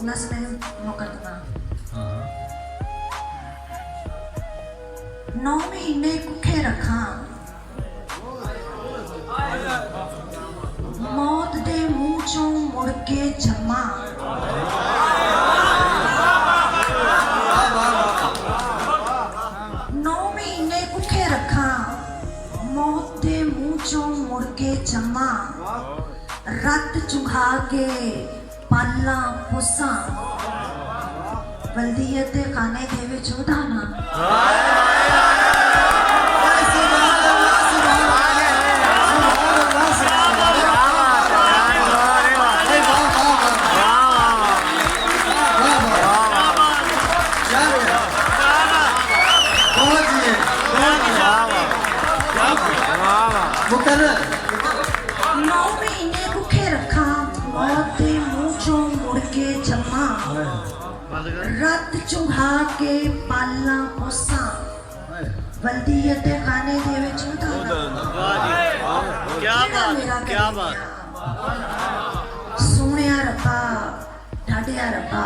नस में मुकदमा 9 महीने कुखे रखा मौत दे मुंह चों मुड़ के जमा 9 महीने कुखे रखा मौत दे मुंह चों मुड़ के जमा रत चुघा के पाला पुसा बल्दियत दे खाने दे विच उदाना रत चुघा के पाला पोसा बल्दियत दे खाने दे विच क्या बात सोहणिया रब्बा ढाडिया रब्बा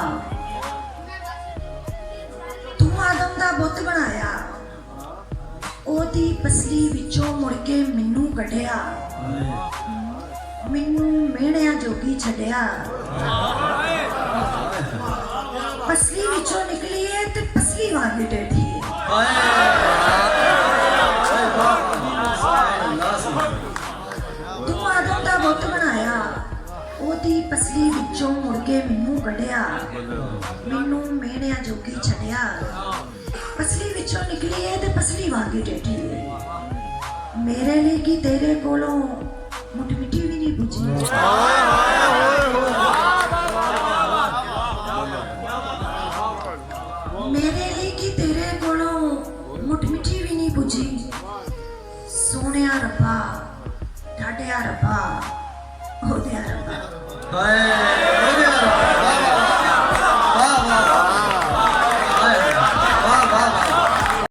तू आदम दा बुत बनाया ओदी पसली विचों मुड़ के मैनू कढिया मैनू मेहणिया जोगी छड्डिया पसली विचों निकली है ते पसली वांगी टेढ़ी है तू आदम दा बुत बनाया ओदी पसली विचों मुड़ के मैनू कढिया मैनू मेहणिया जोगी छड्डिया पसली विचों निकली है ते पसली वांगी टेढ़ी है मेरे लिए की तेरे कोलों मुठ मिठी भी नहीं बुझी मेरे लिए की तेरे कोलों मुठ मिठी भी नहीं बुझी सोहणिया रब्बा ढाडिया रब्बा ओदिया रब्बा